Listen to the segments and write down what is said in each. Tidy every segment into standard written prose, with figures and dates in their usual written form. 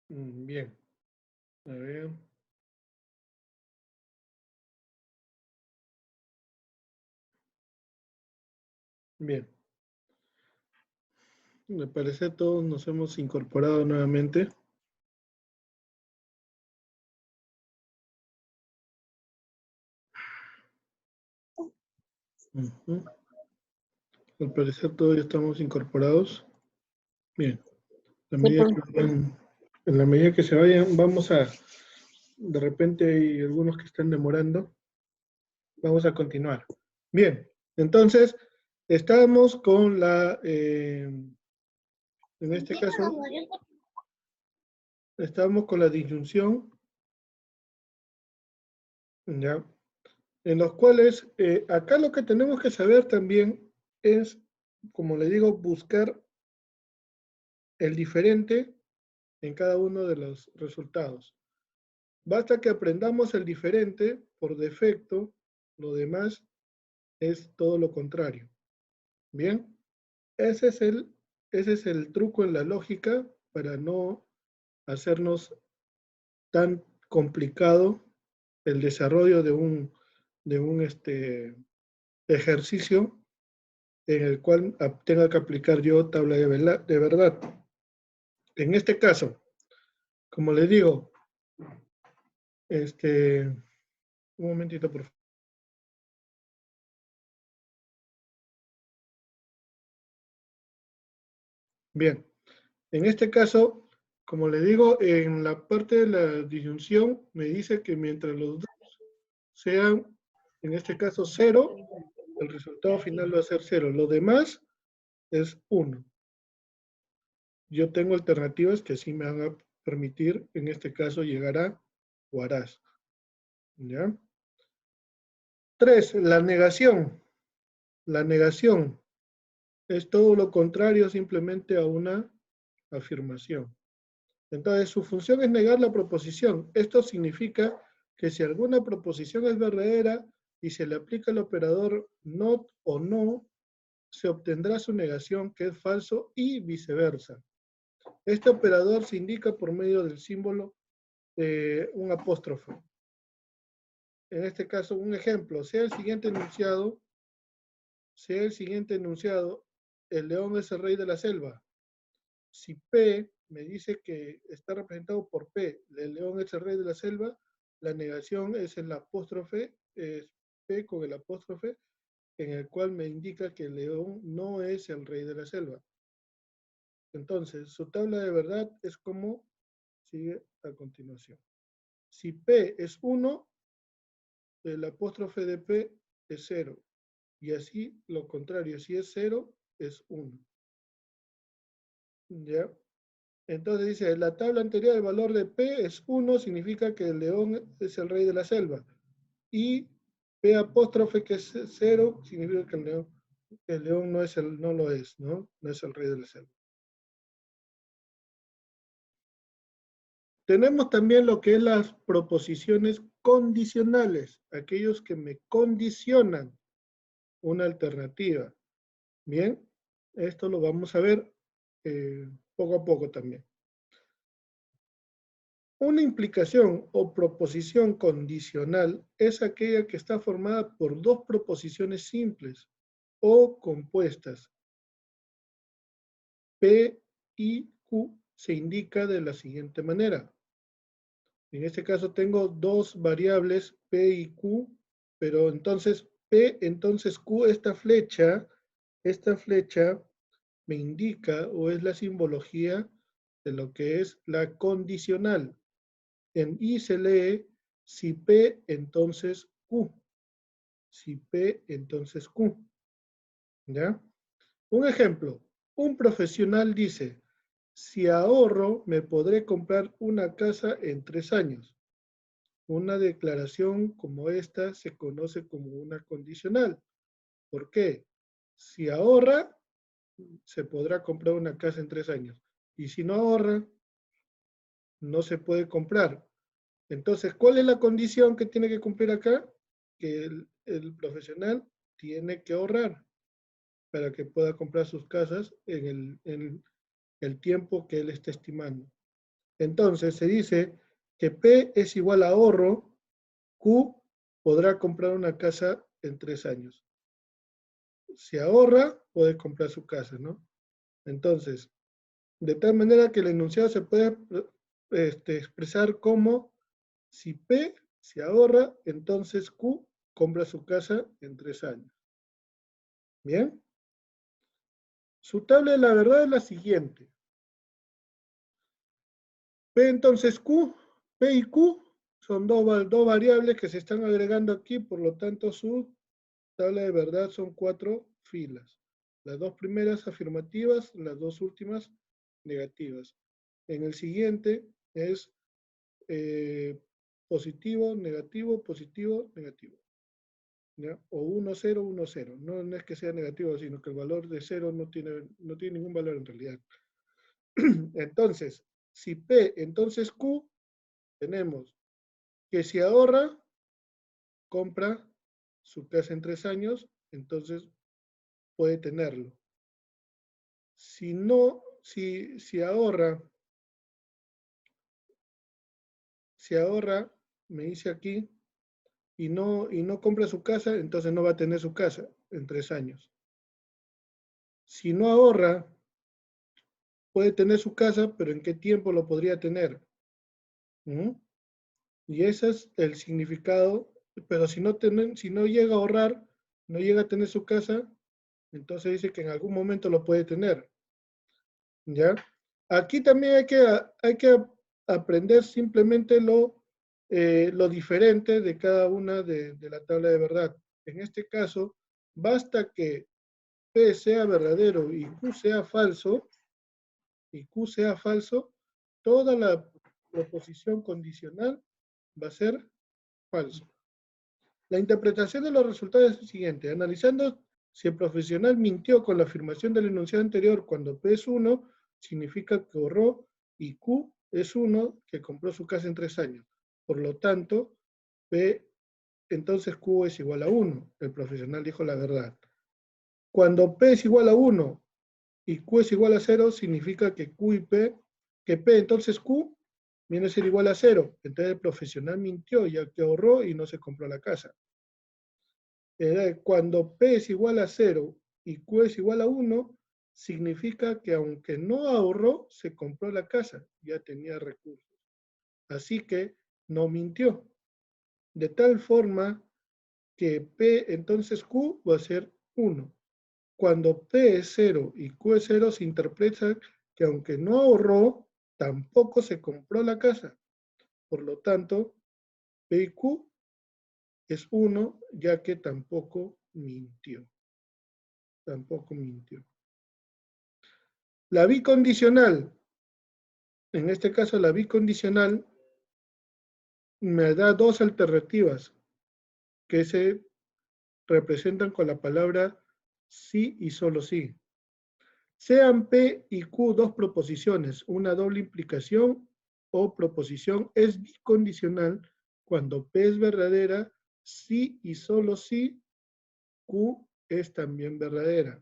Bien, a ver. Bien, me parece todos nos hemos incorporado nuevamente. Ujú. Al parecer todos ya estamos incorporados. Bien, Sí, pues. en la medida que se vayan, vamos a, de repente hay algunos que están demorando, vamos a continuar. Bien, entonces, estamos con en este caso, estamos con la disyunción, ¿ya? En los cuales, acá lo que tenemos que saber también es, como le digo, buscar el diferente en cada uno de los resultados. Basta que aprendamos el diferente por defecto, lo demás es todo lo contrario. Bien, ese ese es el truco en la lógica para no hacernos tan complicado el desarrollo de un ejercicio en el cual tenga que aplicar yo tabla de verdad. En este caso, como les digo, un momentito, por favor. Bien, en este caso, como le digo, en la parte de la disyunción me dice que mientras los dos sean, en este caso, 0, el resultado final va a ser 0. Lo demás es 1. Yo tengo alternativas que sí me van a permitir, en este caso, llegar a o harás. ¿Ya? 3. La negación. La negación es todo lo contrario simplemente a una afirmación. Entonces, su función es negar la proposición. Esto significa que si alguna proposición es verdadera y se le aplica el operador not o no, se obtendrá su negación, que es falso, y viceversa. Este operador se indica por medio del símbolo de un apóstrofo. En este caso, un ejemplo, sea el siguiente enunciado, el león es el rey de la selva. Si P me dice que está representado por P, el león es el rey de la selva, la negación es el apóstrofe, es P con el apóstrofe, en el cual me indica que el león no es el rey de la selva. Entonces, su tabla de verdad es como sigue a continuación. Si P es 1, el apóstrofe de P es 0. Y así lo contrario, si es 0, es 1. ¿Ya? Entonces dice, en la tabla anterior el valor de P es 1, significa que el león es el rey de la selva. Y P apóstrofe que es 0, significa que el león no lo es, ¿no? No es el rey de la selva. Tenemos también lo que es las proposiciones condicionales, aquellos que me condicionan una alternativa. Bien, esto lo vamos a ver poco a poco también. Una implicación o proposición condicional es aquella que está formada por dos proposiciones simples o compuestas. P y Q se indica de la siguiente manera. En este caso tengo dos variables P y Q, pero entonces P, entonces Q, esta flecha me indica o es la simbología de lo que es la condicional. En I se lee si P, entonces Q. Si P, entonces Q. ¿Ya? Un ejemplo. Un profesional dice, si ahorro, me podré comprar una casa en 3 años. Una declaración como esta se conoce como una condicional. ¿Por qué? Si ahorra, se podrá comprar una casa en 3 años. Y si no ahorra, no se puede comprar. Entonces, ¿cuál es la condición que tiene que cumplir acá? Que el profesional tiene que ahorrar. para que pueda comprar sus casas en el tiempo que él está estimando. Entonces se dice que P es igual a ahorro, Q podrá comprar una casa en 3 años. Si ahorra, puede comprar su casa, ¿no? Entonces, de tal manera que el enunciado se puede expresar como si P se ahorra, entonces Q compra su casa en 3 años. ¿Bien? Su tabla de la verdad es la siguiente. P entonces Q, P y Q son dos variables que se están agregando aquí, por lo tanto su tabla de verdad son 4 filas. Las 2 primeras afirmativas, las 2 últimas negativas. En el siguiente es positivo, negativo, positivo, negativo. ¿Ya? O 1, 0, 1, 0. No, no es que sea negativo, sino que el valor de 0 no tiene ningún valor en realidad. Entonces, si P, entonces Q, tenemos que si ahorra, compra su casa en 3 años, entonces puede tenerlo. Si no, si ahorra, me dice aquí, y no compra su casa, entonces no va a tener su casa en 3 años. Si no ahorra, puede tener su casa, pero ¿en qué tiempo lo podría tener? ¿Mm? Y ese es el significado, pero si no llega a ahorrar, no llega a tener su casa, entonces dice que en algún momento lo puede tener. ¿Ya? Aquí también hay que aprender simplemente lo diferente de cada una de la tabla de verdad. En este caso, basta que P sea verdadero y Q sea falso, toda la proposición condicional va a ser falso. La interpretación de los resultados es la siguiente. Analizando si el profesional mintió con la afirmación del enunciado anterior cuando P es 1, significa que ahorró, y Q es 1, que compró su casa en 3 años. Por lo tanto, entonces Q es igual a 1. El profesional dijo la verdad. Cuando P es igual a 1 y Q es igual a 0, significa que P entonces Q viene a ser igual a 0. Entonces el profesional mintió ya que ahorró y no se compró la casa. Cuando P es igual a 0 y Q es igual a 1, significa que aunque no ahorró, se compró la casa, ya tenía recursos. Así que no mintió. De tal forma que P entonces Q va a ser 1. Cuando P es 0 y Q es 0, se interpreta que aunque no ahorró, tampoco se compró la casa. Por lo tanto, P y Q es 1, ya que tampoco mintió. Tampoco mintió. La bicondicional, en este caso la bicondicional, me da dos alternativas que se representan con la palabra sí y solo sí. Sean P y Q dos proposiciones, una doble implicación o proposición es bicondicional cuando P es verdadera, sí y solo sí, Q es también verdadera.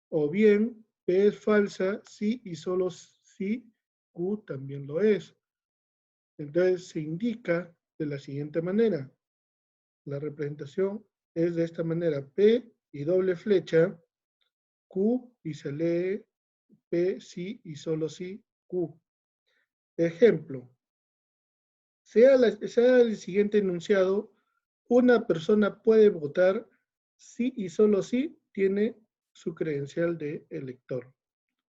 O bien, P es falsa, sí y solo sí, Q también lo es. Entonces se indica de la siguiente manera. La representación es de esta manera. P y doble flecha, Q y se lee P, sí y solo sí, Q. Ejemplo. Sea el siguiente enunciado, una persona puede votar sí y solo sí tiene su credencial de elector.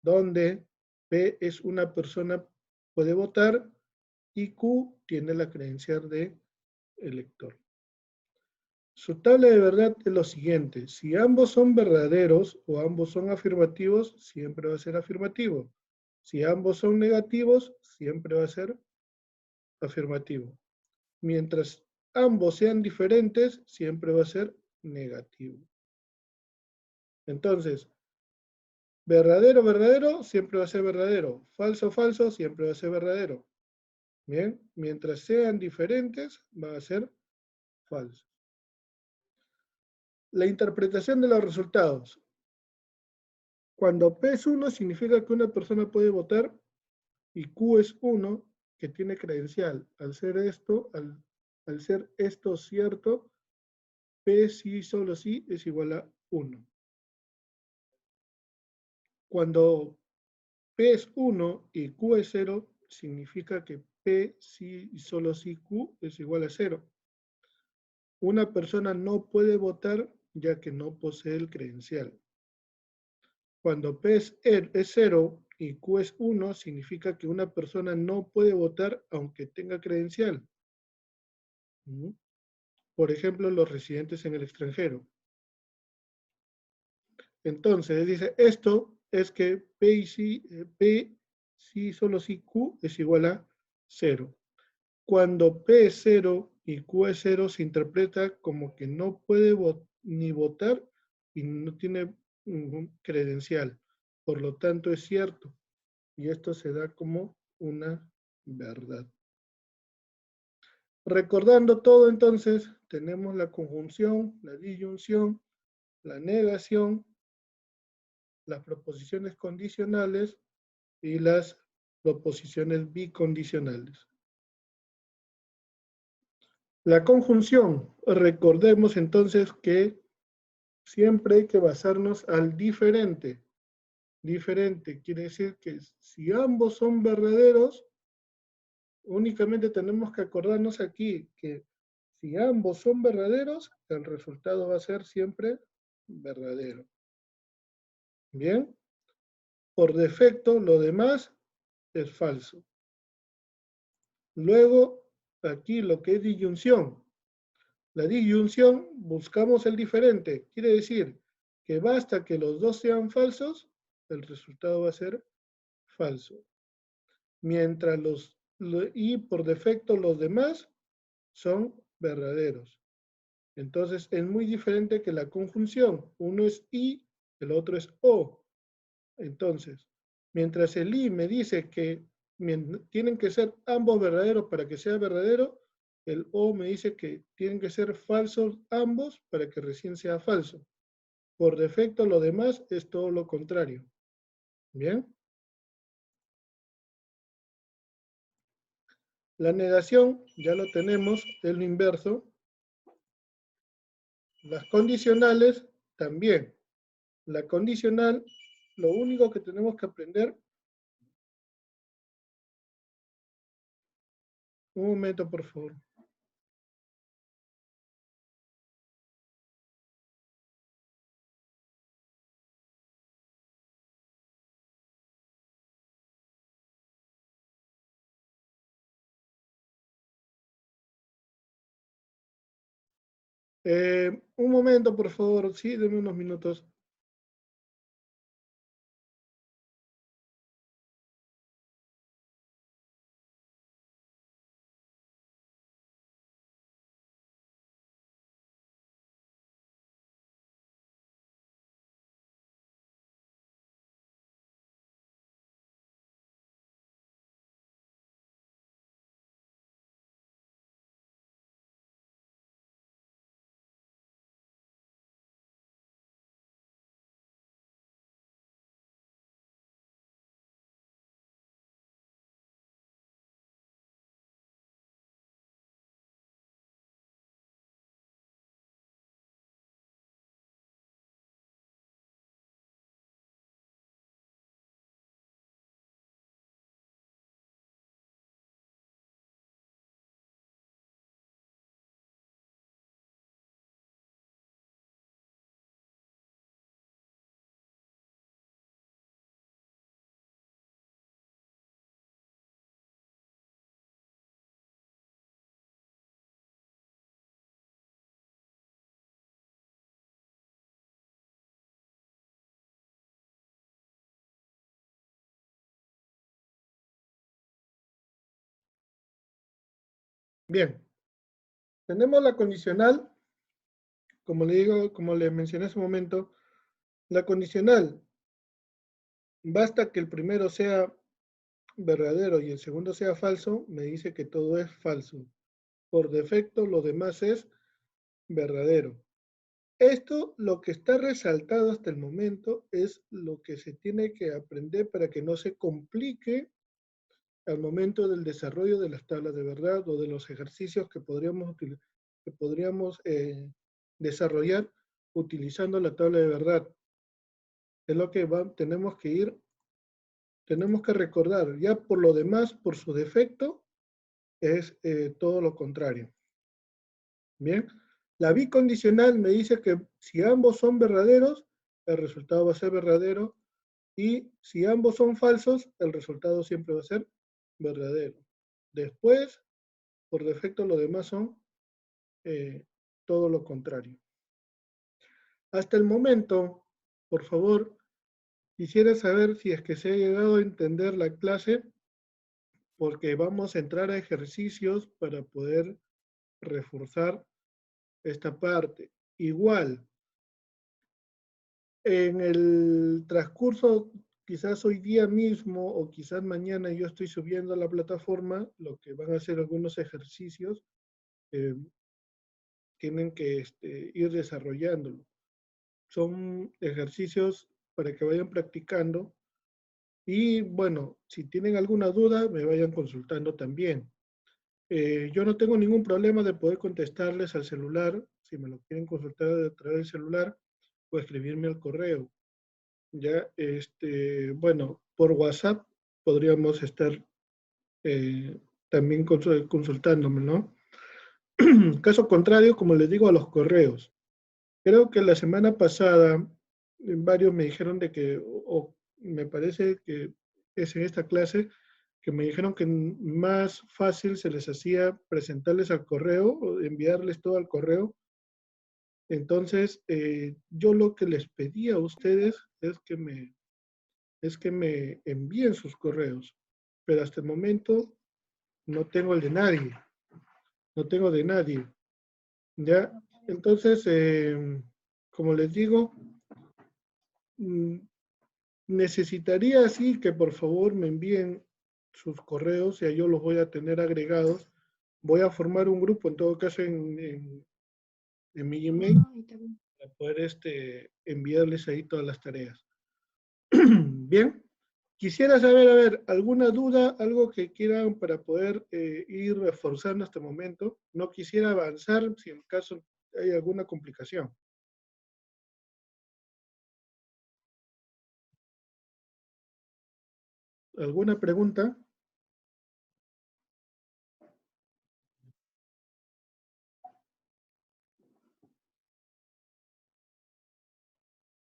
Donde P es una persona puede votar y Q tiene la credencial de elector. Su tabla de verdad es lo siguiente. Si ambos son verdaderos o ambos son afirmativos, siempre va a ser afirmativo. Si ambos son negativos, siempre va a ser afirmativo. Mientras ambos sean diferentes, siempre va a ser negativo. Entonces, verdadero, verdadero, siempre va a ser verdadero. Falso, falso, siempre va a ser verdadero. Bien, mientras sean diferentes, va a ser falso. La interpretación de los resultados. Cuando P es 1 significa que una persona puede votar y Q es 1 que tiene credencial. Al ser esto cierto, P sí, solo sí es igual a 1. Cuando P es 1 y Q es 0, significa que P sí y solo sí Q es igual a 0. Una persona no puede votar ya que no posee el credencial. Cuando P es 0 y Q es 1, significa que una persona no puede votar aunque tenga credencial. Por ejemplo, los residentes en el extranjero. Entonces, dice, esto es que P sí, solo sí Q es igual a 0. Cuando P es 0 y Q es 0, se interpreta como que no puede ni votar y no tiene ningún credencial. Por lo tanto, es cierto. Y esto se da como una verdad. Recordando todo, entonces, tenemos la conjunción, la disyunción, la negación, las proposiciones condicionales y las proposiciones bicondicionales. La conjunción, recordemos entonces que siempre hay que basarnos al diferente. Diferente quiere decir que si ambos son verdaderos, únicamente tenemos que acordarnos aquí que si ambos son verdaderos, el resultado va a ser siempre verdadero. Bien, por defecto lo demás es falso. Luego, aquí lo que es disyunción. La disyunción, buscamos el diferente. Quiere decir que basta que los dos sean falsos, el resultado va a ser falso. Mientras y por defecto los demás son verdaderos. Entonces es muy diferente que la conjunción. Uno es y, el otro es o. Entonces, mientras el y me dice que tienen que ser ambos verdaderos para que sea verdadero, el o me dice que tienen que ser falsos ambos para que recién sea falso. Por defecto lo demás es todo lo contrario. ¿Bien? La negación, ya lo tenemos, es lo inverso. Las condicionales también. La condicional, lo único que tenemos que aprender, un momento por favor. Un momento por favor, sí, denme unos minutos. Bien, tenemos la condicional, como le digo, como le mencioné hace un momento, la condicional, basta que el primero sea verdadero y el segundo sea falso, me dice que todo es falso. Por defecto, lo demás es verdadero. Esto, lo que está resaltado hasta el momento, es lo que se tiene que aprender para que no se complique al momento del desarrollo de las tablas de verdad o de los ejercicios que podríamos desarrollar utilizando la tabla de verdad. Es lo que tenemos que recordar. Ya por lo demás, por su defecto, es todo lo contrario. Bien, la bicondicional me dice que si ambos son verdaderos, el resultado va a ser verdadero, y si ambos son falsos, el resultado siempre va a ser verdadero. Después, por defecto, lo demás son todo lo contrario. Hasta el momento, por favor, quisiera saber si es que se ha llegado a entender la clase, porque vamos a entrar a ejercicios para poder reforzar esta parte. Igual, en el transcurso, quizás hoy día mismo o quizás mañana, yo estoy subiendo a la plataforma lo que van a ser algunos ejercicios, tienen que ir desarrollándolo. Son ejercicios para que vayan practicando y bueno, si tienen alguna duda, me vayan consultando también. Yo no tengo ningún problema de poder contestarles al celular, si me lo quieren consultar a través del celular, o escribirme al correo. Ya, bueno, por WhatsApp podríamos estar también consultándome, ¿no? Caso contrario, como les digo, a los correos. Creo que la semana pasada varios me dijeron de que, o me parece que es en esta clase, que me dijeron que más fácil se les hacía presentarles al correo o enviarles todo al correo. Entonces, yo lo que les pedí a ustedes es que me envíen sus correos, pero hasta el momento no tengo el de nadie, no tengo de nadie, ¿ya? Entonces, como les digo, mm, necesitaría así que por favor me envíen sus correos, ya yo los voy a tener agregados. Voy a formar un grupo, en todo caso, en mi Gmail, para poder enviarles ahí todas las tareas. Bien, quisiera saber, a ver, alguna duda, algo que quieran para poder ir reforzando este momento. No quisiera avanzar si en caso hay alguna complicación. ¿Alguna pregunta?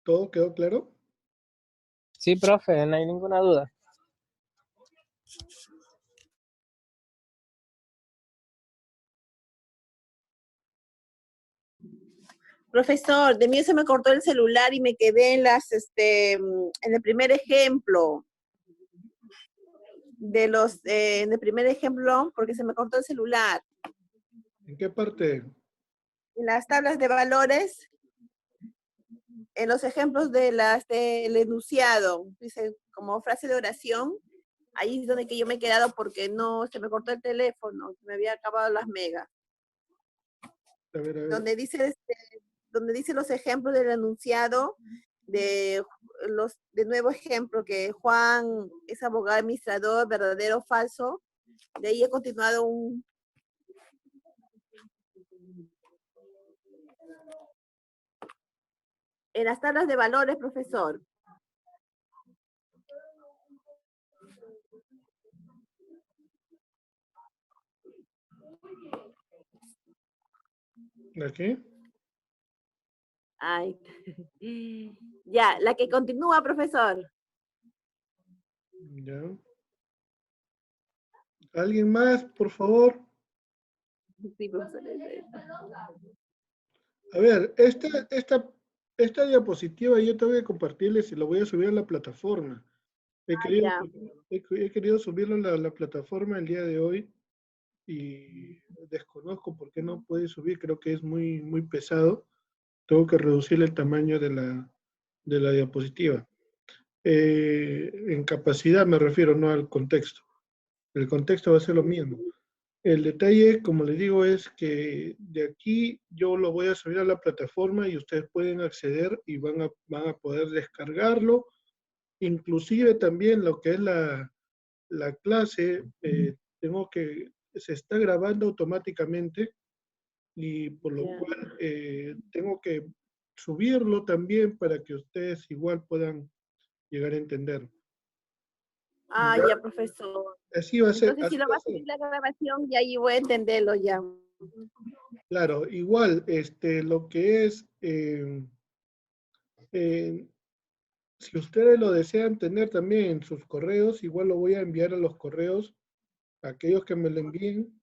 ¿Todo quedó claro? Sí, profe, no hay ninguna duda. Profesor, de mí se me cortó el celular y me quedé en el primer ejemplo en el primer ejemplo, porque se me cortó el celular. ¿En qué parte? En las tablas de valores, en los ejemplos del enunciado, dice como frase de oración, ahí es donde que yo me he quedado porque no, se me cortó el teléfono, me había acabado las megas. A ver. Donde dice los ejemplos del enunciado, de nuevo ejemplo, que Juan es abogado administrador, verdadero o falso. De ahí he continuado en las tablas de valores, profesor. ¿Aquí? Ay. Ya, la que continúa, profesor. Ya. ¿Alguien más, por favor? Sí, profesor. A ver, esta diapositiva yo tengo que compartirles y lo voy a subir a la plataforma. He querido subirlo a la plataforma el día de hoy y desconozco por qué no puede subir, creo que es muy, muy pesado. Tengo que reducir el tamaño de la diapositiva. En capacidad me refiero, no al contexto. El contexto va a ser lo mismo. El detalle, como les digo, es que de aquí yo lo voy a subir a la plataforma y ustedes pueden acceder y van a poder descargarlo. Inclusive también lo que es la clase, se está grabando automáticamente y por lo Ya. cual tengo que subirlo también para que ustedes igual puedan llegar a entender. Ah, ¿Ya? ya, profesor. Así va a ser, Entonces, si así lo va va a a ser. subir la grabación, ya ahí voy a entenderlo ya. Claro, igual, lo que es, eh, si ustedes lo desean tener también en sus correos, igual lo voy a enviar a los correos, a aquellos que me lo envíen,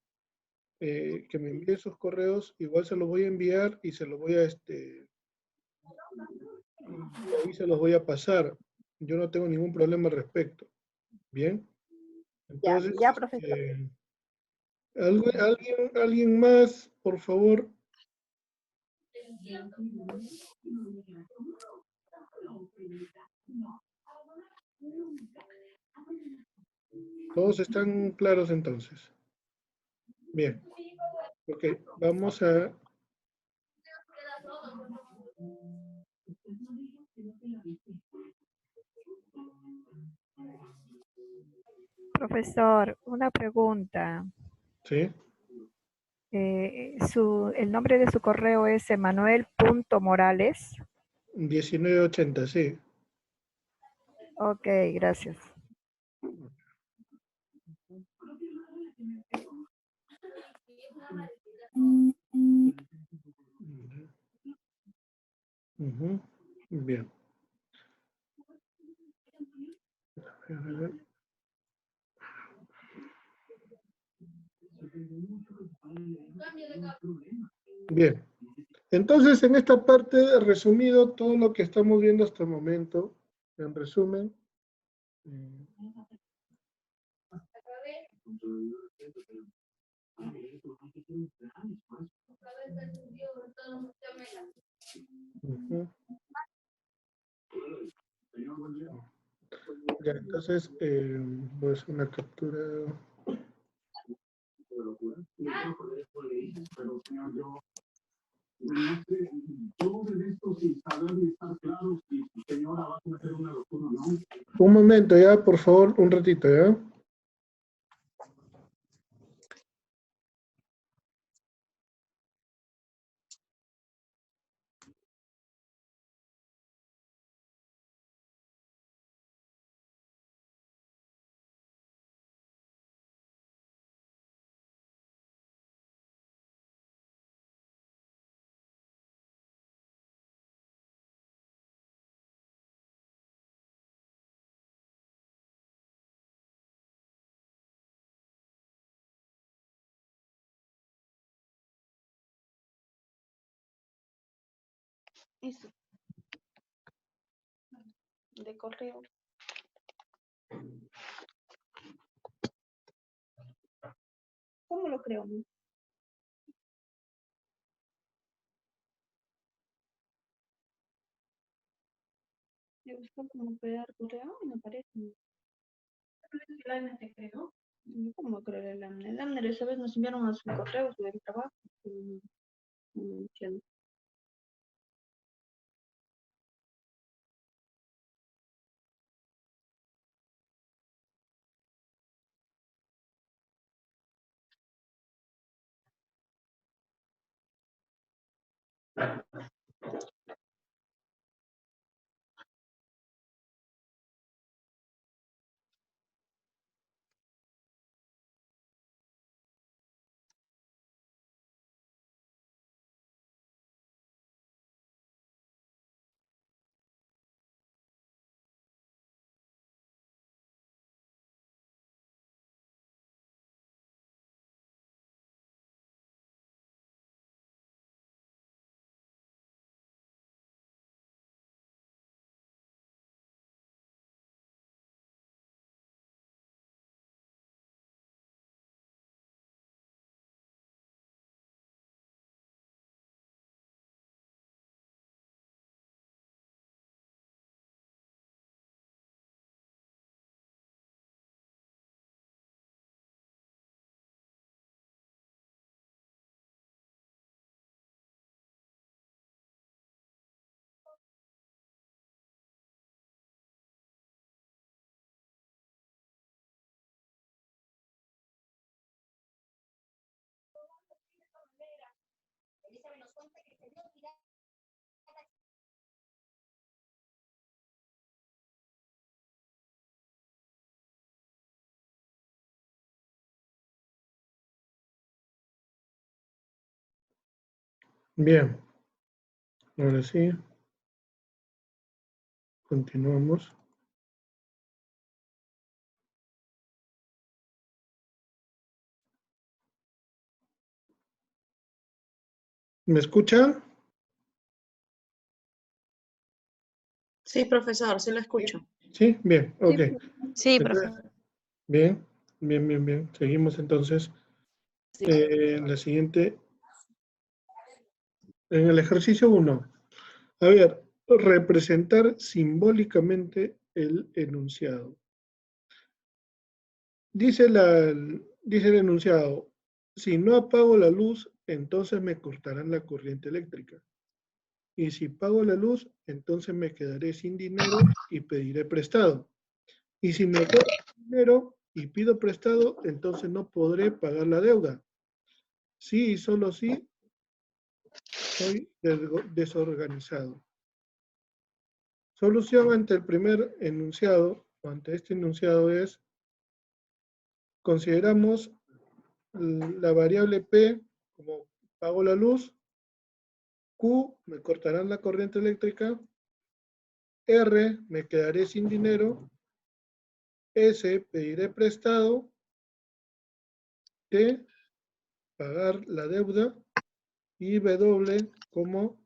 que me envíen sus correos, igual se los voy a enviar y se los voy a, y ahí se los voy a pasar. Yo no tengo ningún problema al respecto. Bien, Ya, entonces, ya, profesor. alguien más, por favor? Todos están claros entonces. Bien, ok, vamos a... Profesor, una pregunta. Sí, El nombre de su correo es emanuel.morales. 1980, sí. Ok, gracias. Ujú, bien. Bien. Entonces, en esta parte he resumido todo lo que estamos viendo hasta el momento. En resumen. Ujú. Ya, entonces, pues una captura. Un momento ya, por favor, un ratito ya. Eso, de correo. ¿Cómo lo creo? Yo busco como crear correo y me aparece. ¿El te creó? ¿Cómo crear el Amner? El Amner esa vez nos enviaron a su correo sobre el trabajo. No entiendo. Bien, ahora sí, continuamos. ¿Me escuchan? Sí, profesor, sí lo escucho. Sí, bien, ok. Sí, Entonces, profesor. bien, bien, bien, bien. Seguimos entonces. Sí. En la siguiente, en el ejercicio 1. A ver, representar simbólicamente el enunciado. Dice el enunciado, si no apago la luz, entonces me cortarán la corriente eléctrica. Y si pago la luz, entonces me quedaré sin dinero y pediré prestado. Y si me quedo sin dinero y pido prestado, entonces no podré pagar la deuda. Sí y solo sí, soy desorganizado. Solución ante el primer enunciado, o ante este enunciado es, consideramos la variable P como pago la luz, Q me cortarán la corriente eléctrica, R me quedaré sin dinero, S pediré prestado, T pagar la deuda y W como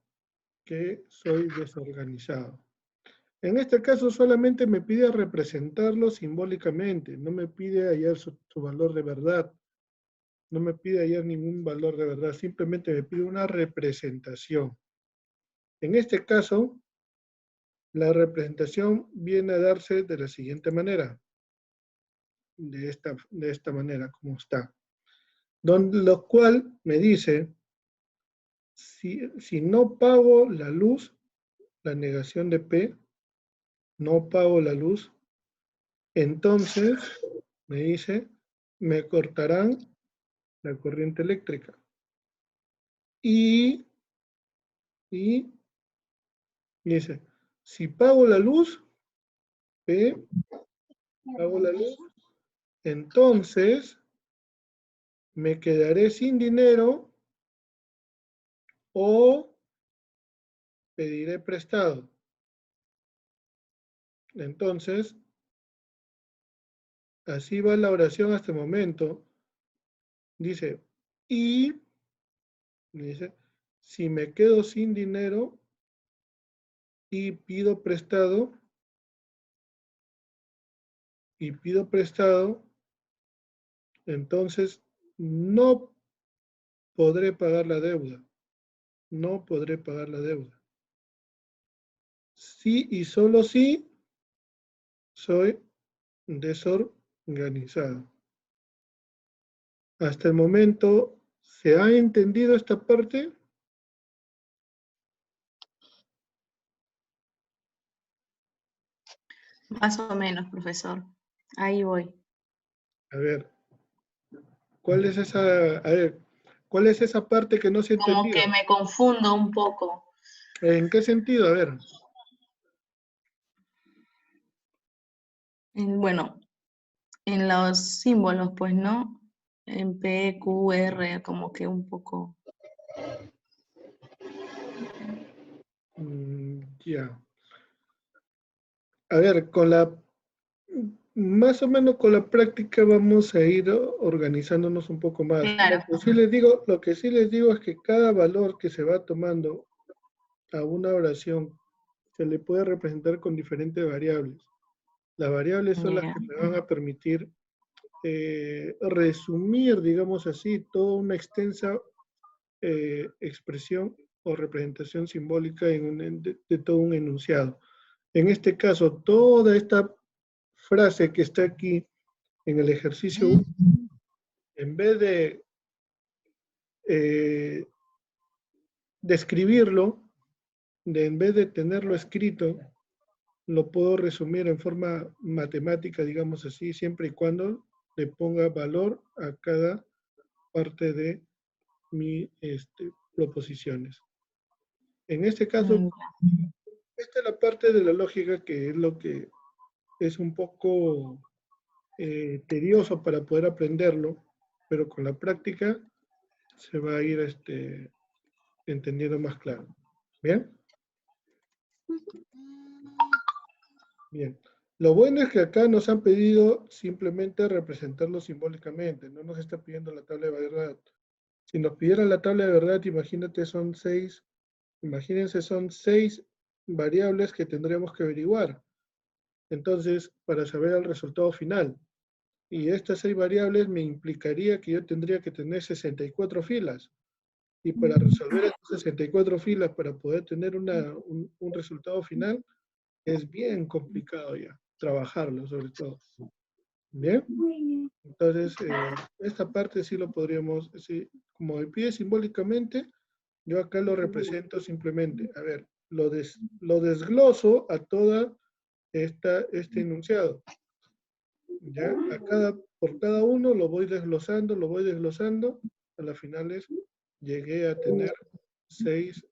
que soy desorganizado. En este caso solamente me pide representarlo simbólicamente, no me pide hallar su valor de verdad, no me pide hallar ningún valor de verdad, simplemente me pide una representación. En este caso, la representación viene a darse de la siguiente manera, de esta manera, como está. Lo cual me dice, si no pago la luz, la negación de P, no pago la luz, entonces, me dice, me cortarán la corriente eléctrica. Y dice, si pago la luz, P, pago la luz, entonces me quedaré sin dinero o pediré prestado. Entonces, así va la oración hasta el momento. Dice, dice, si me quedo sin dinero y pido prestado, entonces no podré pagar la deuda. No podré pagar la deuda. Sí y solo sí soy desorganizado. Hasta el momento, ¿se ha entendido esta parte? Más o menos, profesor. Ahí voy. A ver, ¿cuál es esa parte que no se ha Como que entendido? me confundo un poco. ¿En qué sentido? A ver. Bueno, en los símbolos, pues, ¿no? En P, Q, R, como que un poco. Ya. A ver, más o menos con la práctica vamos a ir organizándonos un poco más. Claro. Lo que sí les digo es que cada valor que se va tomando a una oración se le puede representar con diferentes variables. Las variables son las Yeah. que me van a permitir resumir, digamos así, toda una extensa expresión o representación simbólica de todo un enunciado. En este caso, toda esta frase que está aquí en el ejercicio 1, en vez de describirlo, en vez de tenerlo escrito, lo puedo resumir en forma matemática, digamos así, siempre y cuando le ponga valor a cada parte de mis proposiciones. En este caso, Mm, esta es la parte de la lógica que es lo que es un poco tedioso para poder aprenderlo, pero con la práctica se va a ir entendiendo más claro. ¿Bien? Bien. Lo bueno es que acá nos han pedido simplemente representarlo simbólicamente, no nos está pidiendo la tabla de verdad. Si nos pidieran la tabla de verdad, imagínate, imagínense, son 6 variables que tendríamos que averiguar. Entonces, para saber el resultado final. Y estas 6 variables me implicaría que yo tendría que tener 64 filas. Y para resolver estas 64 filas, para poder tener un resultado final, es bien complicado ya, trabajarlo sobre todo. ¿Bien? Entonces, esta parte sí lo podríamos, sí, como me pide simbólicamente, yo acá lo represento simplemente. A ver, lo desgloso a toda este enunciado. ¿Ya? Por cada uno lo voy desglosando, a las finales llegué a tener 6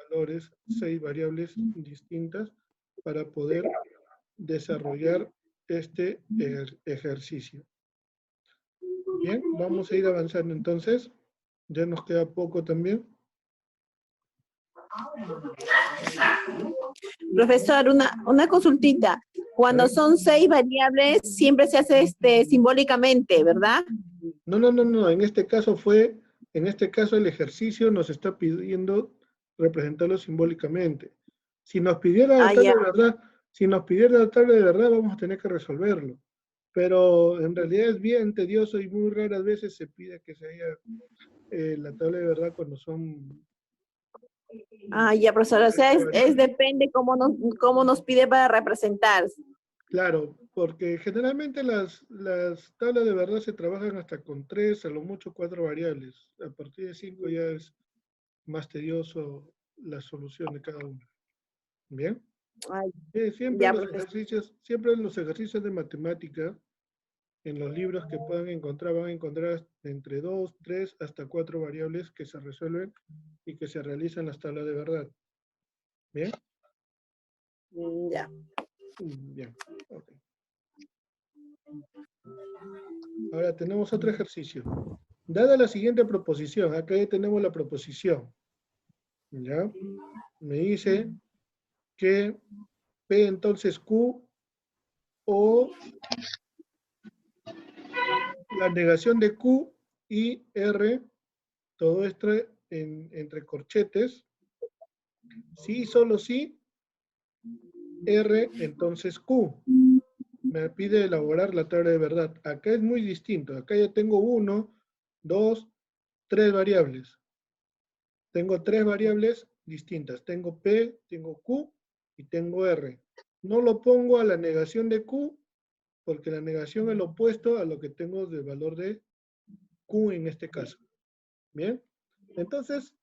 valores, 6 variables distintas para poder desarrollar este ejercicio. Bien, vamos a ir avanzando entonces. Ya nos queda poco también. Profesor, una consultita. Cuando son 6 variables, siempre se hace simbólicamente, ¿verdad? No. En este caso el ejercicio nos está pidiendo representarlo simbólicamente. Si nos pidiera la Ah, tabla ya. de verdad, vamos a tener que resolverlo. Pero en realidad es bien tedioso y muy raras veces se pide que se haya la tabla de verdad cuando son... Ah, ya, profesor. O sea, depende cómo nos pide para representar. Claro, porque generalmente las tablas de verdad se trabajan hasta con 3, a lo mucho 4 variables. A partir de 5 ya es más tedioso la solución de cada una. ¿Bien? Ay, Siempre ya, en profesor. siempre en los ejercicios de matemática, en los libros que puedan encontrar, van a encontrar entre 2, 3, hasta 4 variables que se resuelven y que se realizan las tablas de verdad. ¿Bien? Ya. Bien. Ok. Ahora tenemos otro ejercicio. Dada la siguiente proposición, acá ya tenemos la proposición. ¿Ya? Me dice que P entonces Q o la negación de Q y R, todo esto entre corchetes, sí, solo sí, R, entonces Q. Me pide elaborar la tabla de verdad. Acá es muy distinto. Acá ya tengo 1, 2, 3 variables. Tengo 3 variables distintas. Tengo P, tengo Q y tengo R. No lo pongo a la negación de Q porque la negación es lo opuesto a lo que tengo del valor de Q en este caso. Bien. Entonces,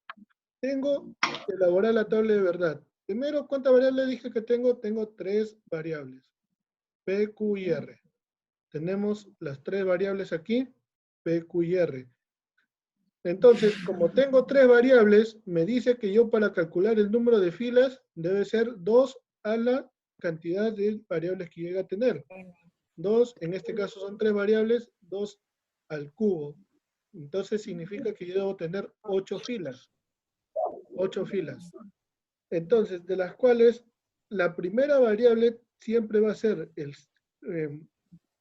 tengo que elaborar la tabla de verdad. Primero, ¿cuántas variables dije que tengo? Tengo 3 variables. P, Q y R. Tenemos las 3 variables aquí, P, Q y R. Entonces, como tengo 3 variables, me dice que yo para calcular el número de filas debe ser 2 a la cantidad de variables que llega a tener. 2, en este caso son 3 variables, 2 al cubo. Entonces significa que yo debo tener 8 filas. 8 filas. Entonces, de las cuales la primera variable siempre va a ser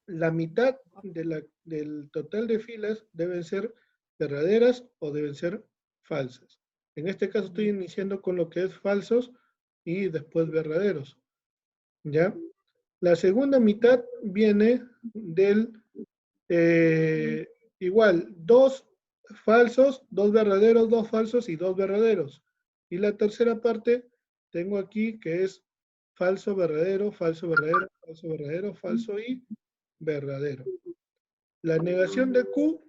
la mitad del total de filas deben ser verdaderas o deben ser falsas. En este caso estoy iniciando con lo que es falsos y después verdaderos. ¿Ya? La segunda mitad viene del igual, 2 falsos, 2 verdaderos, 2 falsos y 2 verdaderos. Y la tercera parte tengo aquí que es falso, verdadero, falso, verdadero, falso, verdadero, falso y verdadero. La negación de Q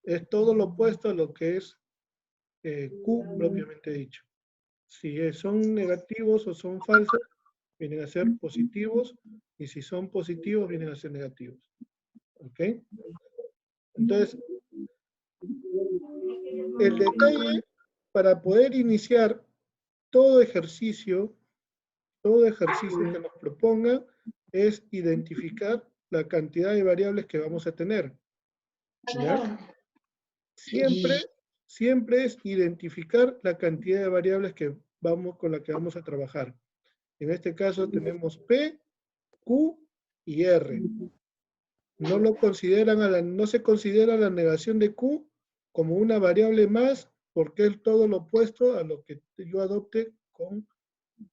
es todo lo opuesto a lo que es Q propiamente dicho. Si son negativos o son falsos, vienen a ser positivos, y si son positivos, vienen a ser negativos. ¿Ok? Entonces, el detalle para poder iniciar todo ejercicio que nos proponga es identificar la cantidad de variables que vamos a tener. ¿Ya? Siempre es identificar la cantidad de variables con la que vamos a trabajar. En este caso tenemos P, Q y R. No se considera la negación de Q como una variable más porque es todo lo opuesto a lo que yo adopte con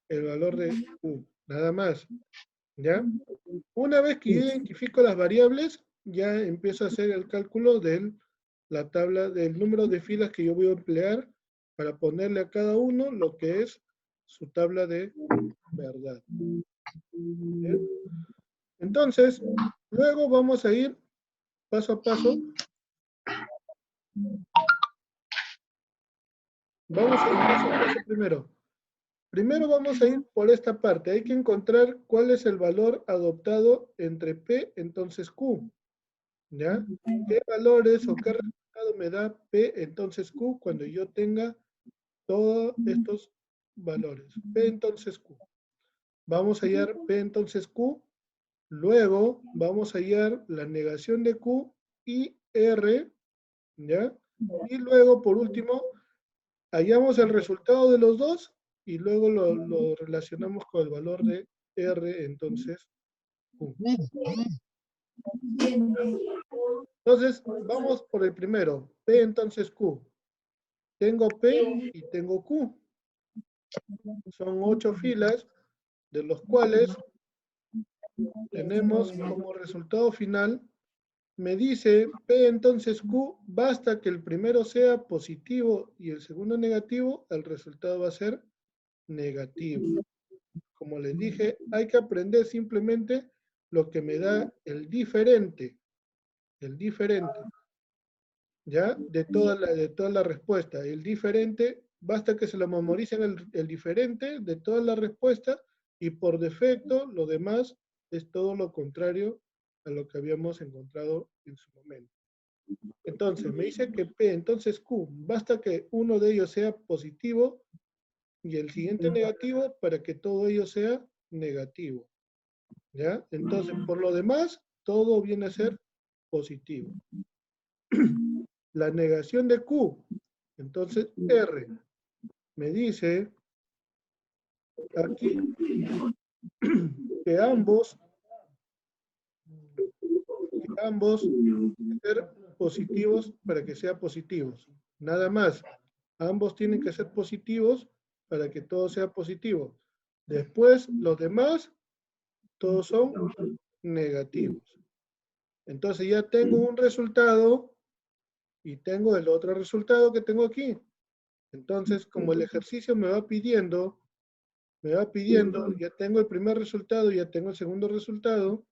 el valor de Q. Nada más. ¿Ya? Una vez que yo identifico las variables, ya empiezo a hacer el cálculo de la tabla del número de filas que yo voy a emplear para ponerle a cada uno lo que es su tabla de verdad. ¿Bien? Entonces, luego vamos a ir paso a paso. Vamos a ir paso a paso primero. Primero vamos a ir por esta parte. Hay que encontrar cuál es el valor adoptado entre P, entonces Q. ¿Ya? ¿Qué valores o qué resultado me da P, entonces Q, cuando yo tenga todos estos valores? P, entonces Q. Vamos a hallar P, entonces Q. Luego vamos a hallar la negación de Q y R. ¿Ya? Y luego, por último, hallamos el resultado de los dos y luego lo relacionamos con el valor de R, entonces Q. Entonces, vamos por el primero. P, entonces Q. Tengo P y tengo Q. Son 8 filas, de los cuales tenemos como resultado final, me dice P, entonces Q, basta que el primero sea positivo y el segundo negativo, el resultado va a ser negativo. Como les dije, hay que aprender simplemente lo que me da el diferente, ¿ya? De toda la respuesta. El diferente, basta que se lo memoricen el diferente de toda la respuesta y por defecto lo demás es todo lo contrario a lo que habíamos encontrado en su momento. Entonces, me dice que P, entonces Q, basta que uno de ellos sea positivo y el siguiente negativo para que todo ello sea negativo. ¿Ya? Entonces, por lo demás, todo viene a ser positivo. La negación de Q, entonces R, me dice aquí que ambos ser positivos para que sean positivos. Nada más. Ambos tienen que ser positivos para que todo sea positivo. Después, los demás, todos son negativos. Entonces ya tengo un resultado y tengo el otro resultado que tengo aquí. Entonces, como el ejercicio me va pidiendo, ya tengo el primer resultado, ya tengo el segundo resultado,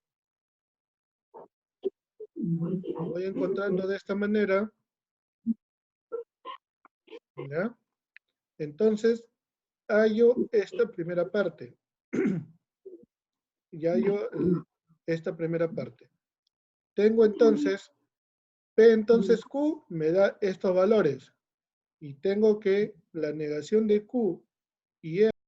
lo voy encontrando de esta manera, ¿ya? Entonces, hallo esta primera parte. Ya hallo esta primera parte. Tengo entonces, P entonces Q me da estos valores. Y tengo que la negación de Q y R